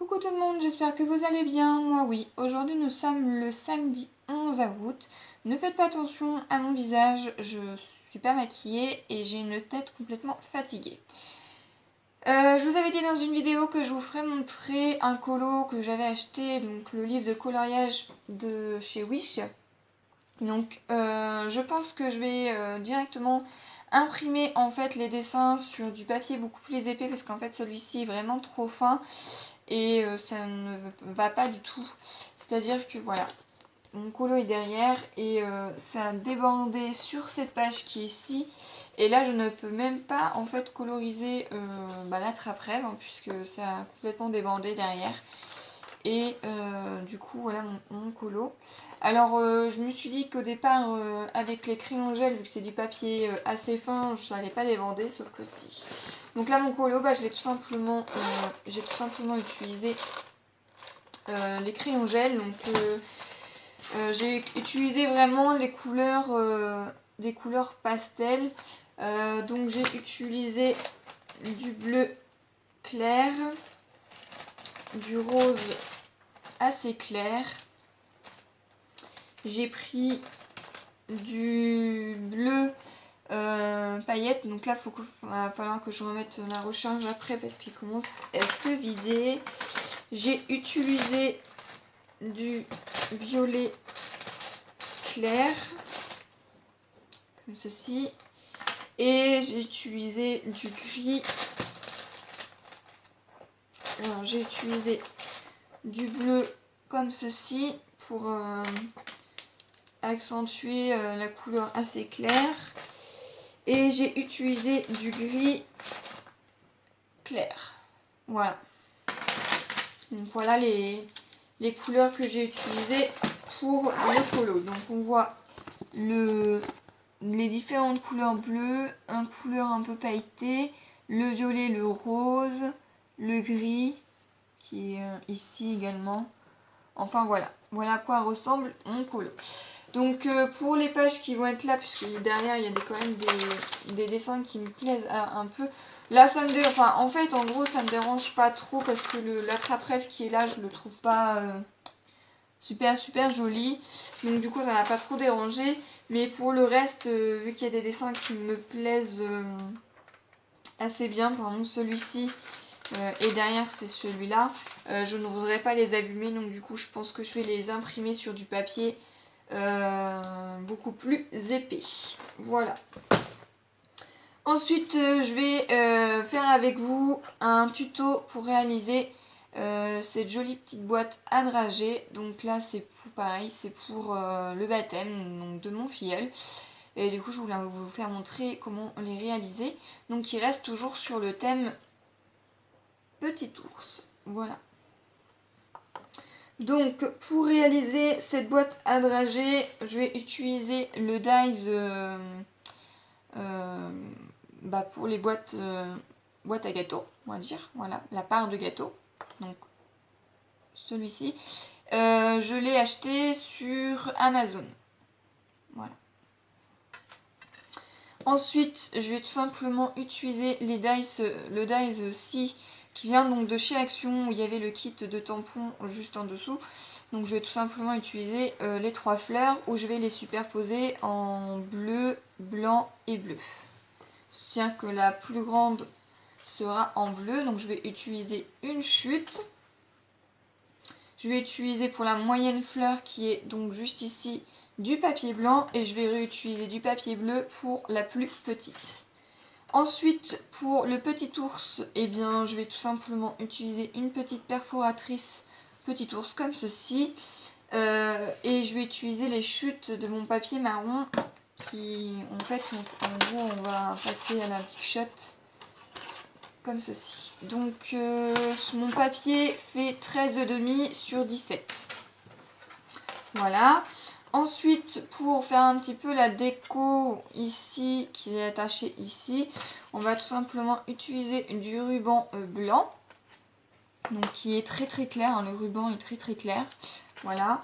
Coucou tout le monde, j'espère que vous allez bien. Moi oui, aujourd'hui nous sommes le samedi 11 août. Ne faites pas attention à mon visage, je suis pas maquillée et j'ai une tête complètement fatiguée. Je vous avais dit dans une vidéo que je vous ferais montrer un colo que j'avais acheté, donc le livre de coloriage de chez Wish. Donc je pense que je vais directement imprimer en fait les dessins sur du papier beaucoup plus épais parce qu'en fait celui-ci est vraiment trop fin et ça ne va pas du tout. C'est-à-dire que voilà, mon colo est derrière et ça a débordé sur cette page qui est ici. Et là je ne peux même pas en fait coloriser la trappe-rêve puisque ça a complètement débordé derrière. Et du coup voilà mon colo. Alors je me suis dit qu'au départ avec les crayons gel, vu que c'est du papier assez fin, je n'allais pas débander, sauf que si. Donc là mon colo, j'ai tout simplement utilisé les crayons gel. Donc j'ai utilisé vraiment les couleurs, des couleurs pastel. Donc j'ai utilisé du bleu clair, du rose assez clair. J'ai pris du bleu paillette. Donc là, va falloir que je remette la recharge après parce qu'il commence à se vider. J'ai utilisé du violet clair, comme ceci. Et j'ai utilisé du gris. Alors j'ai utilisé du bleu comme ceci pour accentuer la couleur assez claire. Et j'ai utilisé du gris clair. Voilà. Donc voilà les couleurs que j'ai utilisées pour le colo. Donc on voit les différentes couleurs bleues, une couleur un peu pailletée, le violet, le rose, le gris qui est ici également. Enfin voilà, voilà à quoi ressemble mon colo. Donc pour les pages qui vont être là, puisque derrière il y a quand même des dessins qui me plaisent un peu. Là ça me dérange, enfin en fait en gros ça me dérange pas trop parce que l'attrape-rêve qui est là je le trouve pas super joli. Donc du coup ça m'a pas trop dérangé. Mais pour le reste, vu qu'il y a des dessins qui me plaisent assez bien, par exemple celui-ci et derrière c'est celui-là, je ne voudrais pas les abîmer. Donc du coup je pense que je vais les imprimer sur du papier beaucoup plus épais. Voilà. Ensuite je vais faire avec vous un tuto pour réaliser cette jolie petite boîte à dragées. Donc là c'est pareil, c'est pour le baptême donc de mon filleul. Et du coup je voulais vous faire montrer comment les réaliser. Donc il reste toujours sur le thème petit ours. Voilà. Donc pour réaliser cette boîte à dragées, je vais utiliser le dies pour les boîtes à gâteau, on va dire. Voilà, la part de gâteau. Donc celui-ci. Je l'ai acheté sur Amazon. Voilà. Ensuite, je vais tout simplement utiliser le dies Si qui vient donc de chez Action où il y avait le kit de tampons juste en dessous. Donc je vais tout simplement utiliser les 3 fleurs où je vais les superposer en bleu, blanc et bleu. Je tiens que la plus grande sera en bleu, donc je vais utiliser une chute. Je vais utiliser pour la moyenne fleur qui est donc juste ici du papier blanc et je vais réutiliser du papier bleu pour la plus petite. Ensuite pour le petit ours, je vais tout simplement utiliser une petite perforatrice petit ours comme ceci et je vais utiliser les chutes de mon papier marron qui en fait en gros on va passer à la big shot comme ceci. Donc mon papier fait 13,5 sur 17. Voilà. Ensuite, pour faire un petit peu la déco ici, qui est attachée ici, on va tout simplement utiliser du ruban blanc. Donc qui est très clair, hein, le ruban est très clair. Voilà.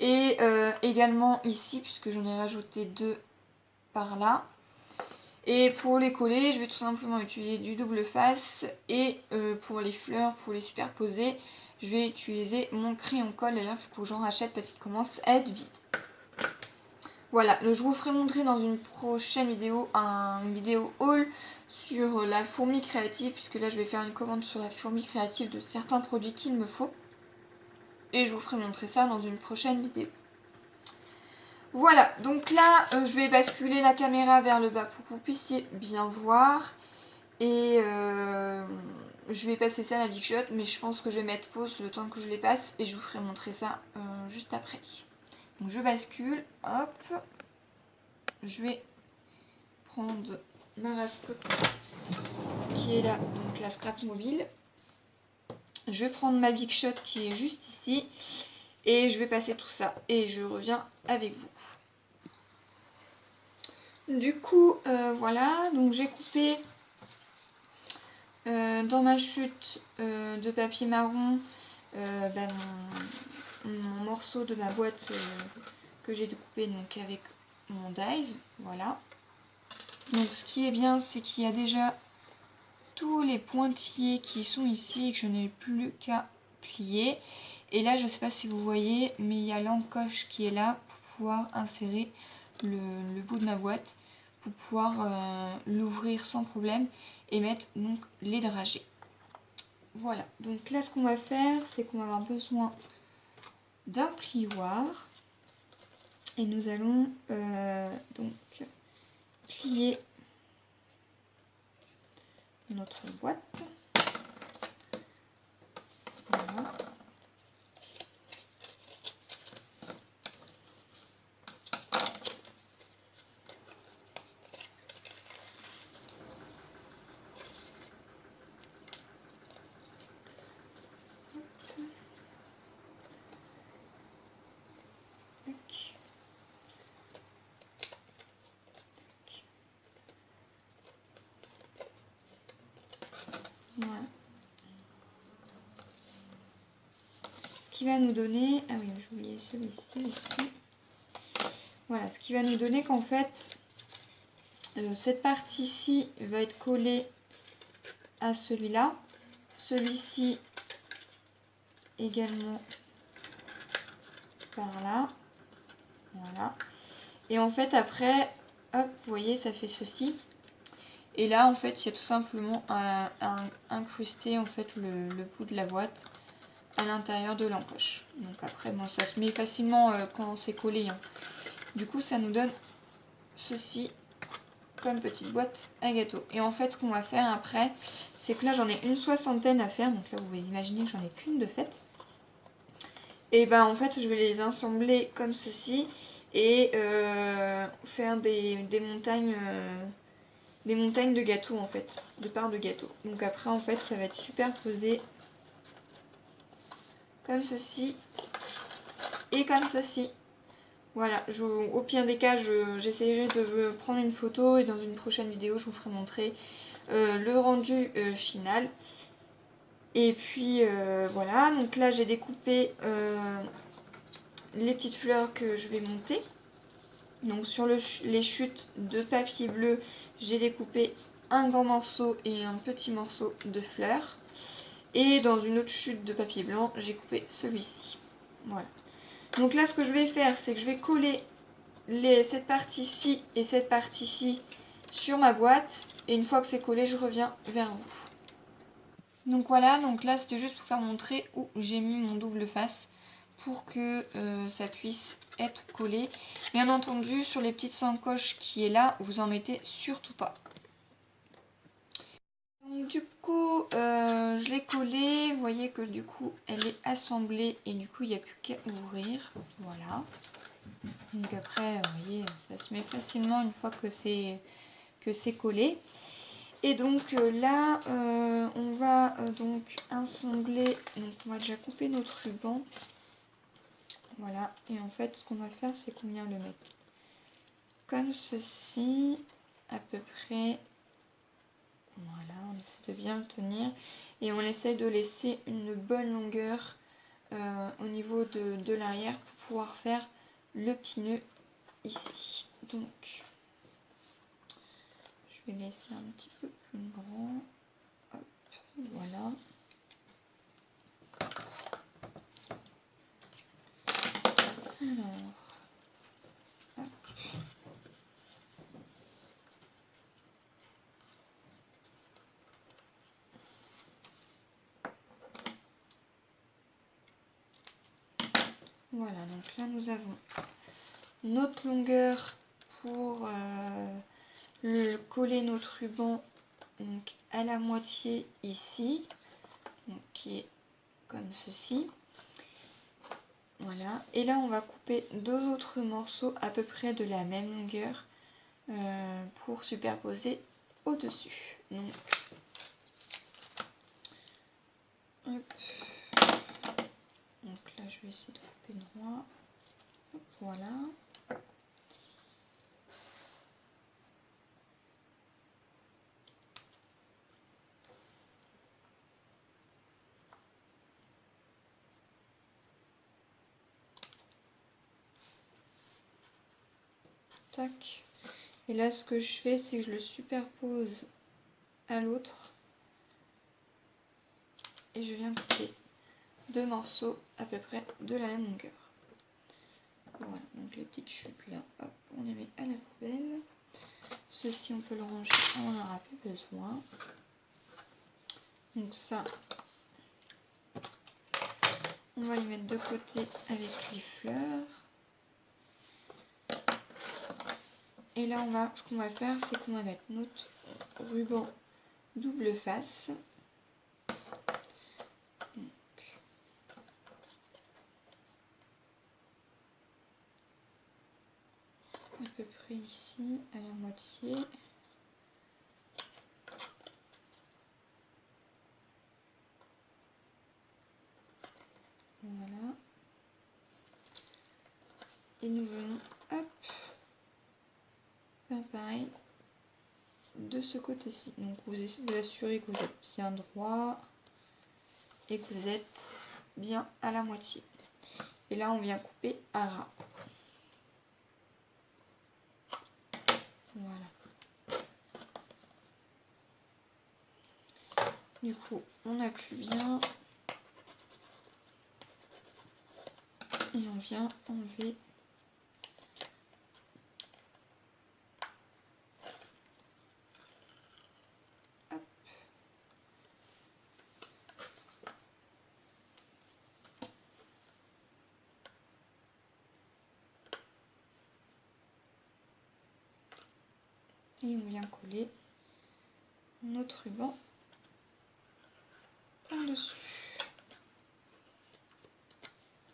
Et également ici, puisque j'en ai rajouté 2 par là. Et pour les coller, je vais tout simplement utiliser du double face. Et pour les fleurs, pour les superposer, je vais utiliser mon crayon colle. D'ailleurs, il faut que j'en rachète parce qu'il commence à être vide. Voilà, je vous ferai montrer dans une prochaine vidéo, une vidéo haul sur la fourmi créative, puisque là je vais faire une commande sur la fourmi créative de certains produits qu'il me faut. Et je vous ferai montrer ça dans une prochaine vidéo. Voilà, donc là je vais basculer la caméra vers le bas pour que vous puissiez bien voir. Et je vais passer ça à la Big Shot, mais je pense que je vais mettre pause le temps que je les passe et je vous ferai montrer ça juste après. Donc je bascule, hop, je vais prendre ma rascotte qui est là, donc la scrap mobile. Je vais prendre ma Big Shot qui est juste ici et je vais passer tout ça et je reviens avec vous. Du coup, voilà, donc j'ai coupé dans ma chute de papier marron mon morceau de ma boîte que j'ai découpé donc avec mon dies, voilà. Donc ce qui est bien, c'est qu'il y a déjà tous les pointillés qui sont ici et que je n'ai plus qu'à plier. Et là, je ne sais pas si vous voyez, mais il y a l'encoche qui est là pour pouvoir insérer le bout de ma boîte, pour pouvoir l'ouvrir sans problème et mettre donc les dragées. Voilà, donc là ce qu'on va faire, c'est qu'on va avoir besoin d'un plioir et nous allons donc plier notre boîte. Voilà. Voilà. Ce qui va nous donner... Ah oui, j'ai oublié celui-ci ici. Voilà, ce qui va nous donner qu'en fait, cette partie-ci va être collée à celui-là. Celui-ci également par là. Voilà. Et en fait, après, hop, vous voyez, ça fait ceci. Et là, en fait, il y a tout simplement incrusté en fait, le bout de la boîte à l'intérieur de l'encoche. Donc après, bon, ça se met facilement quand c'est collé. Hein. Du coup, ça nous donne ceci comme petite boîte à gâteau. Et en fait, ce qu'on va faire après, c'est que là, j'en ai une soixantaine à faire. Donc là, vous imaginez que j'en ai qu'une de fait. Et ben en fait, je vais les assembler comme ceci et faire des montagnes de gâteaux en fait, de parts de gâteaux. Donc après, en fait, ça va être superposé comme ceci et comme ceci. Voilà, au pire des cas, j'essaierai de prendre une photo et dans une prochaine vidéo, je vous ferai montrer le rendu final. Et puis voilà, donc là j'ai découpé les petites fleurs que je vais monter. Donc sur les chutes de papier bleu, j'ai découpé un grand morceau et un petit morceau de fleurs. Et dans une autre chute de papier blanc, j'ai coupé celui-ci. Voilà. Donc là, ce que je vais faire, c'est que je vais coller cette partie-ci et cette partie-ci sur ma boîte. Et une fois que c'est collé, je reviens vers vous. Donc voilà, donc là, c'était juste pour faire montrer où j'ai mis mon double face pour que ça puisse être collé. Bien entendu, sur les petites encoches qui est là, vous en mettez surtout pas. Donc du coup, je l'ai collée, vous voyez que du coup, elle est assemblée et du coup, il n'y a plus qu'à ouvrir. Voilà. Donc après, vous voyez, ça se met facilement une fois que c'est collé. Et donc là, on va donc assembler, donc on va déjà couper notre ruban. Voilà, et en fait, ce qu'on va faire, c'est qu'on vient le mettre comme ceci, à peu près. Voilà, on essaie de bien le tenir. Et on essaie de laisser une bonne longueur au niveau de l'arrière pour pouvoir faire le petit nœud ici. Donc, vais laisser un petit peu plus grand. Hop, voilà. Alors, hop. Voilà, donc là nous avons notre longueur pour coller notre ruban donc à la moitié ici, donc qui est comme ceci. Voilà, et là on va couper deux autres morceaux à peu près de la même longueur pour superposer au-dessus. Donc, hop. Donc là je vais essayer de couper droit. Hop, voilà. Tac. Et là ce que je fais c'est que je le superpose à l'autre et je viens couper deux morceaux à peu près de la même longueur. Voilà, donc les petites chutes là, hop, on les met à la poubelle. Ceci on peut le ranger, on n'en aura plus besoin. Donc ça, on va les mettre de côté avec les fleurs. Et là ce qu'on va faire, c'est qu'on va mettre notre ruban double face. À peu près ici, à la moitié. Voilà. Et nous venons, hop, faire pareil de ce côté-ci. Donc vous essayez de vous assurer que vous êtes bien droit et que vous êtes bien à la moitié. Et là on vient couper à ras. Voilà. Du coup on appuie bien et on vient enlever hop. Et on vient coller notre ruban en dessus.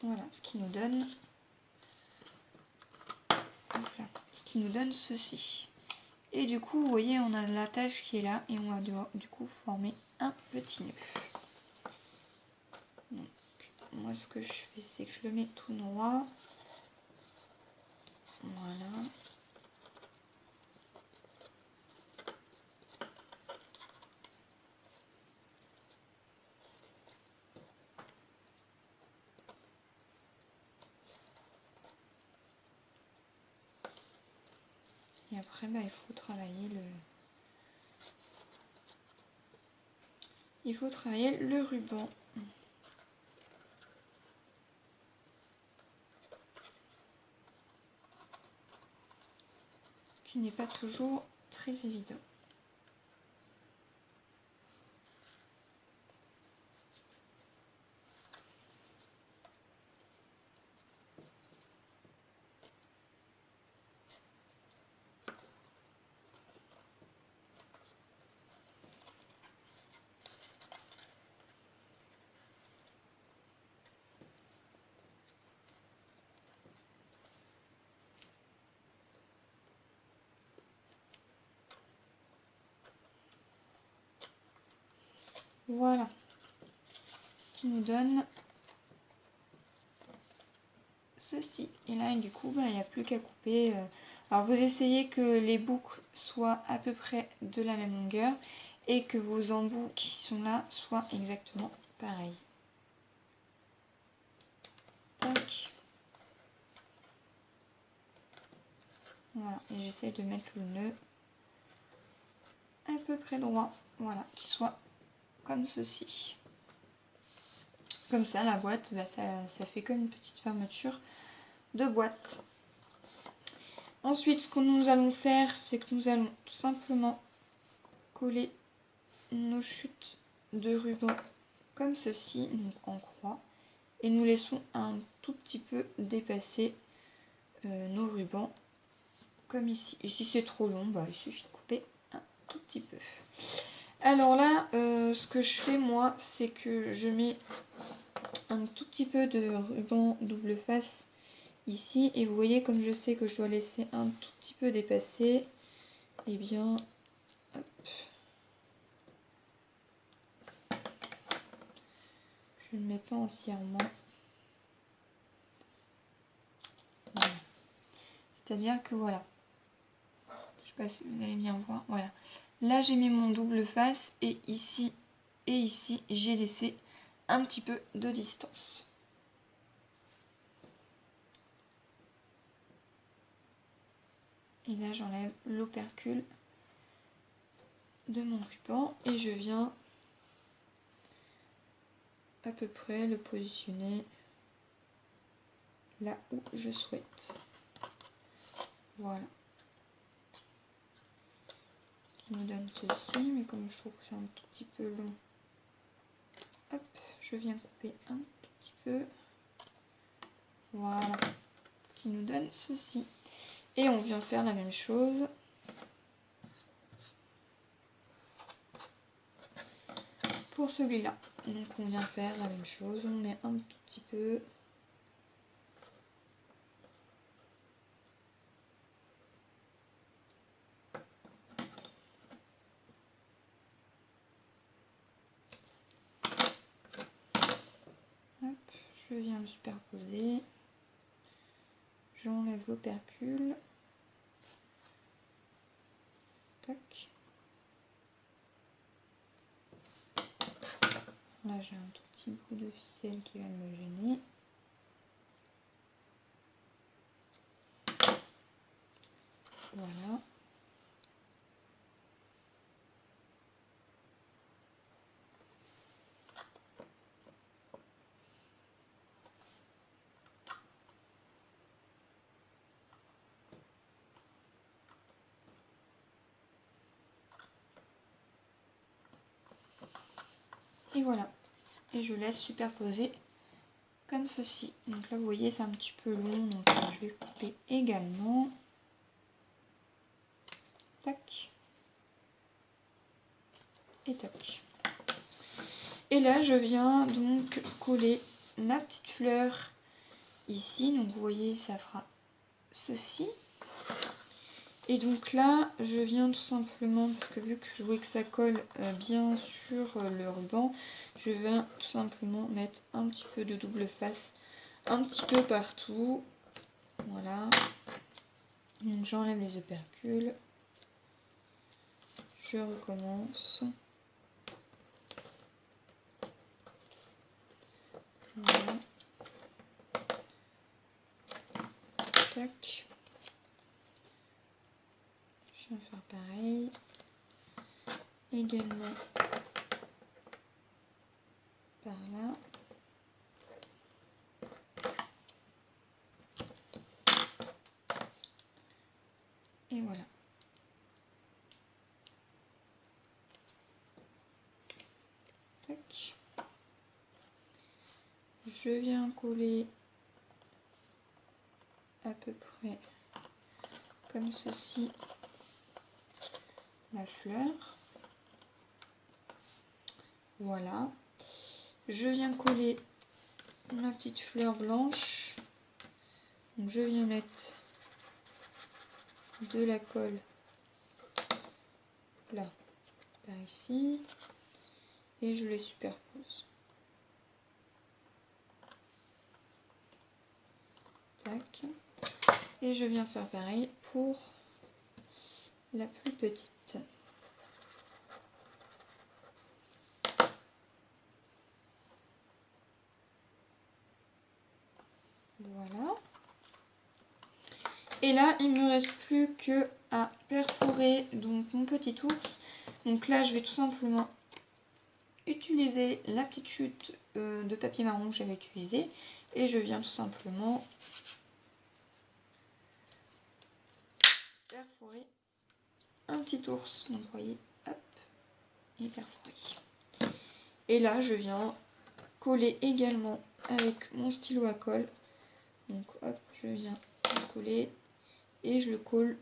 Voilà, ce qui nous donne ceci. Et du coup, vous voyez, on a l'attache qui est là et on va du coup former un petit nœud. Donc, moi, ce que je fais, c'est que je le mets tout droit. Voilà. Et après, bah, il faut travailler le ruban. Ce qui n'est pas toujours très évident. Voilà. Ce qui nous donne ceci. Et là, du coup, bah, il n'y a plus qu'à couper. Alors, vous essayez que les boucles soient à peu près de la même longueur et que vos embouts qui sont là soient exactement pareils. Tac. Voilà, et j'essaie de mettre le nœud à peu près droit, voilà, qu'il soit comme ceci. Comme ça, la boîte, bah, ça fait comme une petite fermeture de boîte. Ensuite, ce que nous allons faire, c'est que nous allons tout simplement coller nos chutes de ruban comme ceci, donc en croix, et nous laissons un tout petit peu dépasser nos rubans comme ici. Et si c'est trop long, bah, il suffit de couper un tout petit peu. Alors là, ce que je fais moi, c'est que je mets un tout petit peu de ruban double face ici, et vous voyez, comme je sais que je dois laisser un tout petit peu dépasser, et bien hop, je ne mets pas entièrement, voilà. C'est-à-dire que voilà, je sais pas si vous allez bien voir, voilà, là j'ai mis mon double face, et ici j'ai laissé un petit peu de distance. Et là j'enlève l'opercule de mon ruban et je viens à peu près le positionner là où je souhaite. Voilà. Qui nous donne ceci, mais comme je trouve que c'est un tout petit peu long, hop, je viens couper un tout petit peu. Voilà. Qui nous donne ceci. Et on vient faire la même chose pour celui-là. Donc on vient faire la même chose, on met un tout petit peu. Hop, je viens le superposer. J'enlève l'opercule. Tac. Là j'ai un tout petit bout de ficelle qui va me gêner. Voilà. Et voilà. Et je laisse superposer comme ceci. Donc là vous voyez c'est un petit peu long, donc je vais couper également. Tac. Et tac. Et là je viens donc coller ma petite fleur ici. Donc vous voyez ça fera ceci. Et donc là je viens tout simplement, parce que vu que je voulais que ça colle bien sur le ruban, je viens tout simplement mettre un petit peu de double face un petit peu partout. Voilà. Donc j'enlève les opercules. Je recommence. Voilà. Tac. Je vais faire pareil. Également par là. Et voilà. Tac. Je viens coller à peu près comme ceci la fleur. Voilà. Je viens coller ma petite fleur blanche. Donc je viens mettre de la colle là, par ici, et je les superpose. Tac. Et je viens faire pareil pour la plus petite. Voilà. Et là, il me reste plus que à perforer donc mon petit ours. Donc là je vais tout simplement utiliser la petite chute de papier marron que j'avais utilisée et je viens tout simplement perforer un petit ours. Donc vous voyez, hop, et perforer. Et là je viens coller également avec mon stylo à colle. Donc hop, je viens coller et je le colle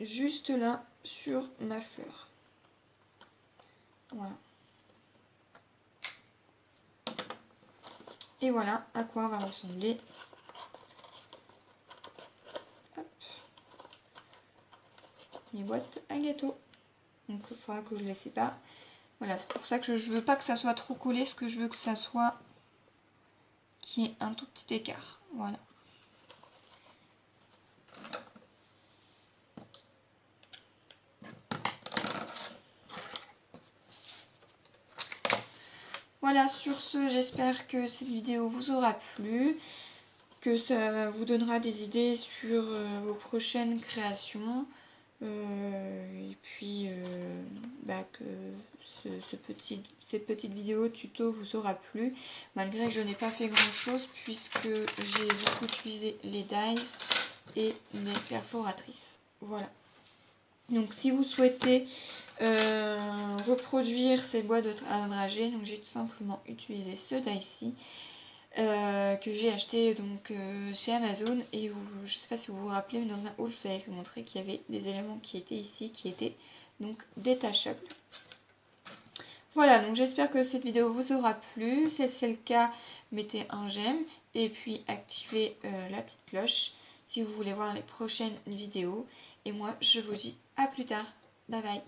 juste là sur ma fleur. Voilà. Et voilà à quoi va ressembler mes boîtes à gâteaux. Donc il faudra que je les sépare. Voilà, c'est pour ça que je veux pas que ça soit trop collé, ce que je veux que ça soit qu'il y ait un tout petit écart. Voilà. Voilà, sur ce, j'espère que cette vidéo vous aura plu, que ça vous donnera des idées sur vos prochaines créations. Et puis que cette petite vidéo tuto vous aura plu, malgré que je n'ai pas fait grand chose puisque j'ai beaucoup utilisé les dies et les perforatrices. Voilà. Donc si vous souhaitez reproduire ces boîtes à dragées, donc j'ai tout simplement utilisé ce die-ci. Que j'ai acheté donc chez Amazon et je sais pas si vous vous rappelez, mais dans un haul je vous avais montré qu'il y avait des éléments qui étaient ici qui étaient donc détachables. Voilà, donc j'espère que cette vidéo vous aura plu. Si c'est le cas, mettez un j'aime et puis activez la petite cloche si vous voulez voir les prochaines vidéos. Et moi je vous dis à plus tard, bye bye.